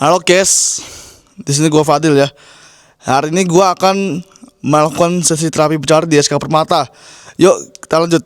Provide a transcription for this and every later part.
Halo guys, di sini gua Fadil ya. Hari ini gua akan melakukan sesi terapi bicara di SK Permata. Yuk kita lanjut.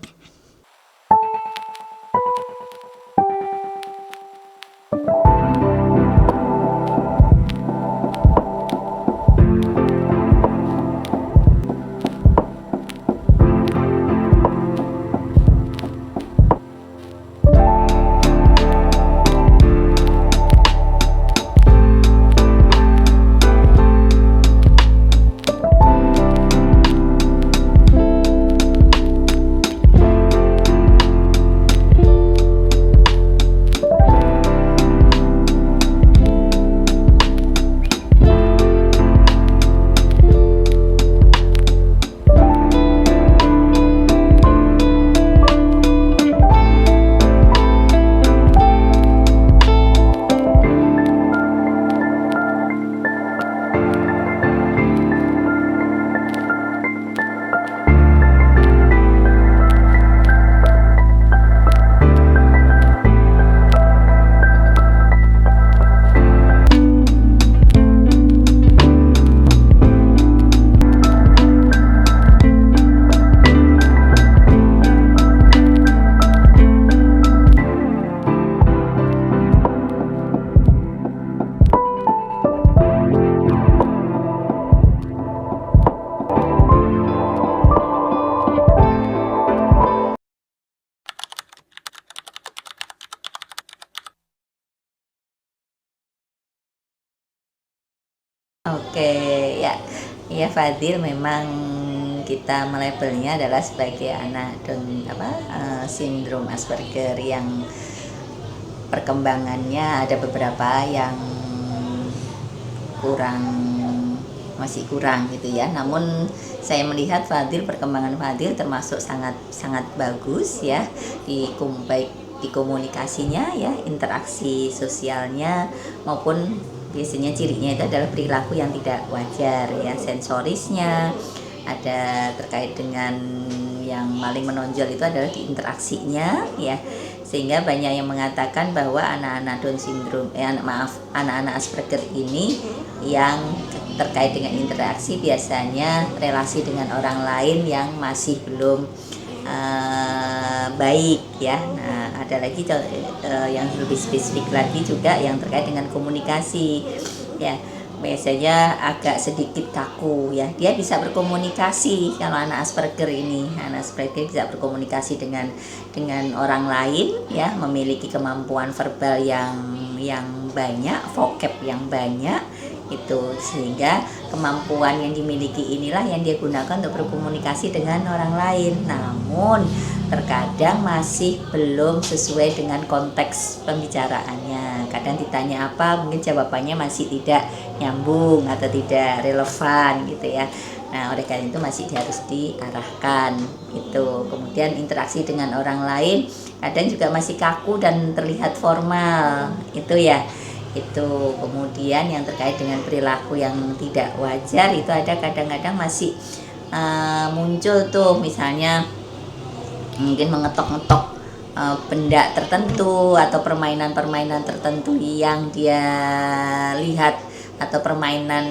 Oke, ya, ya Fadil memang kita melabelnya adalah sebagai anak sindrom Asperger yang perkembangannya ada beberapa yang masih kurang gitu ya. Namun saya melihat perkembangan Fadil termasuk sangat sangat bagus ya baik di komunikasinya ya, interaksi sosialnya maupun biasanya cirinya itu adalah perilaku yang tidak wajar ya, sensorisnya ada terkait dengan yang paling menonjol itu adalah di interaksinya ya, sehingga banyak yang mengatakan bahwa anak-anak Down syndrome anak-anak Asperger ini yang terkait dengan interaksi biasanya relasi dengan orang lain yang masih belum baik ya. Nah, ada lagi yang lebih spesifik lagi juga yang terkait dengan komunikasi ya, biasanya agak sedikit kaku ya. Dia bisa berkomunikasi, kalau anak Asperger bisa berkomunikasi dengan orang lain ya, memiliki kemampuan verbal yang banyak, vocab yang banyak itu, sehingga kemampuan yang dimiliki inilah yang dia gunakan untuk berkomunikasi dengan orang lain. Namun terkadang masih belum sesuai dengan konteks pembicaraannya. Kadang ditanya apa, mungkin jawabannya masih tidak nyambung atau tidak relevan gitu ya. Nah, oleh karena itu masih harus diarahkan itu. Kemudian interaksi dengan orang lain kadang juga masih kaku dan terlihat formal itu ya. Itu kemudian yang terkait dengan perilaku yang tidak wajar itu ada kadang-kadang masih muncul tuh, misalnya mungkin mengetok-ngetok benda tertentu atau permainan-permainan tertentu yang dia lihat, atau permainan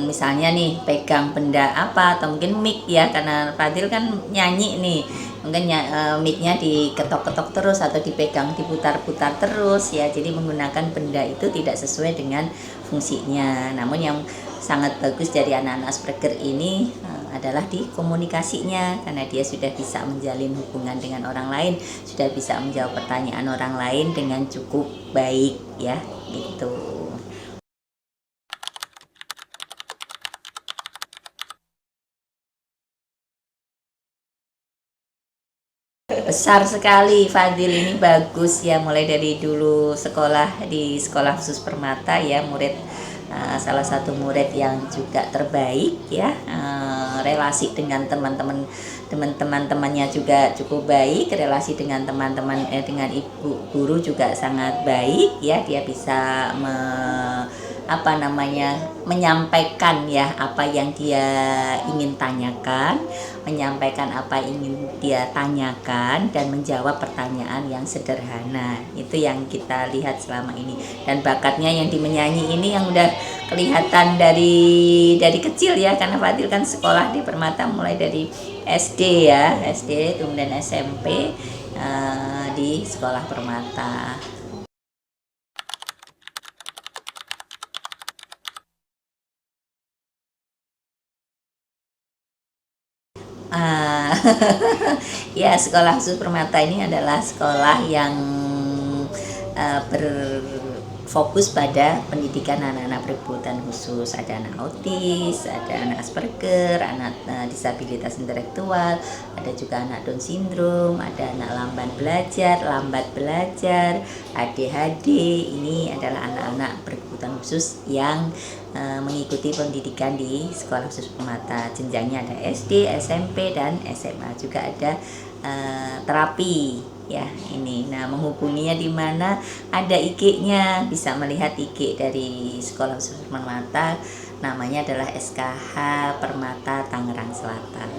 misalnya nih pegang benda apa, atau mungkin mic ya, karena Fadil kan nyanyi nih, mungkin mic-nya diketok-ketok terus atau dipegang diputar-putar terus ya, jadi menggunakan benda itu tidak sesuai dengan fungsinya. Namun yang sangat bagus dari anak-anak Asperger ini adalah di komunikasinya, karena dia sudah bisa menjalin hubungan dengan orang lain, sudah bisa menjawab pertanyaan orang lain dengan cukup baik ya gitu. Besar sekali Fadil ini, bagus ya, mulai dari dulu di sekolah khusus Permata ya, salah satu murid yang juga terbaik ya, relasi dengan teman-temannya juga cukup baik, relasi dengan dengan ibu guru juga sangat baik ya, dia bisa menyampaikan ya apa yang dia ingin tanyakan, menyampaikan apa yang ingin dia tanyakan, dan menjawab pertanyaan yang sederhana. Itu yang kita lihat selama ini. Dan bakatnya yang di menyanyi ini yang udah kelihatan dari kecil ya, karena Fadil kan sekolah di Permata mulai dari SD ya, SD kemudian SMP di sekolah Permata. Ah, ya, sekolah khusus Permata ini adalah sekolah yang berfokus pada pendidikan anak-anak berkebutuhan khusus. Ada anak autis, ada anak Asperger, anak disabilitas intelektual, ada juga anak Down syndrome, ada anak lambat belajar, ADHD. Ini adalah anak-anak berkebutuhan khusus yang mengikuti pendidikan di sekolah khusus Permata. Jenjangnya ada SD, SMP, dan SMA. Juga ada terapi ya ini. Nah, menghubunginya di mana ada IG-nya, bisa melihat IG dari sekolah khusus Permata. Namanya adalah SKH Permata Tangerang Selatan.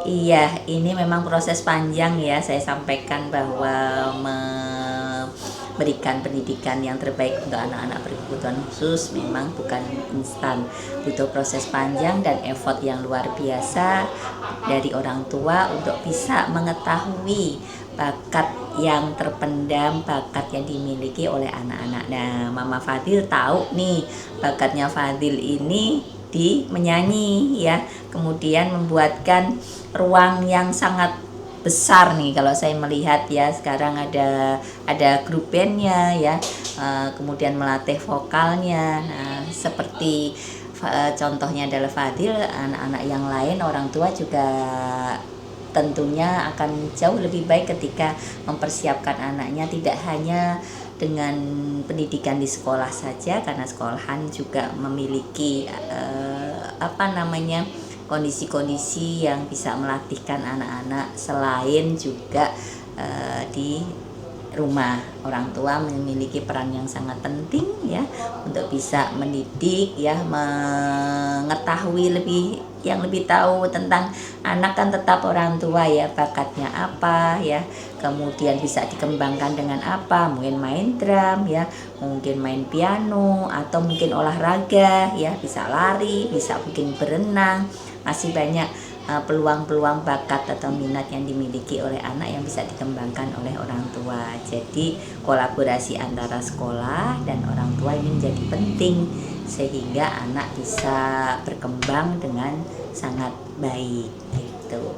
Iya, ini memang proses panjang ya. Saya sampaikan bahwa memberikan pendidikan yang terbaik untuk anak-anak berkebutuhan khusus memang bukan instan. Butuh proses panjang dan effort yang luar biasa dari orang tua untuk bisa mengetahui bakat yang terpendam, bakat yang dimiliki oleh anak-anak. Nah, Mama Fadil tahu nih bakatnya Fadil ini di menyanyi ya, kemudian membuatkan ruang yang sangat besar nih kalau saya melihat ya. Sekarang ada grup bandnya ya, kemudian melatih vokalnya. Nah, seperti contohnya adalah Fadil, anak-anak yang lain orang tua juga tentunya akan jauh lebih baik ketika mempersiapkan anaknya, tidak hanya dengan pendidikan di sekolah saja, karena sekolahan juga memiliki kondisi-kondisi yang bisa melatihkan anak-anak selain juga di rumah. Orang tua memiliki peran yang sangat penting ya untuk bisa mendidik ya, mengetahui yang lebih tahu tentang anak. Kan tetap orang tua ya, bakatnya apa ya, kemudian bisa dikembangkan dengan apa, mungkin main drum ya, mungkin main piano, atau mungkin olahraga ya, bisa lari, bisa mungkin berenang. Masih banyak peluang-peluang bakat atau minat yang dimiliki oleh anak yang bisa dikembangkan oleh orang tua. Jadi kolaborasi antara sekolah dan orang tua ini menjadi penting sehingga anak bisa berkembang dengan sangat baik gitu.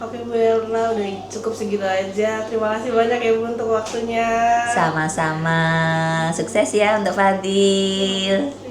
Oke Bu Erna, udah cukup segitu aja. Terima kasih banyak ya Bu untuk waktunya. Sama-sama, sukses ya untuk Fadil.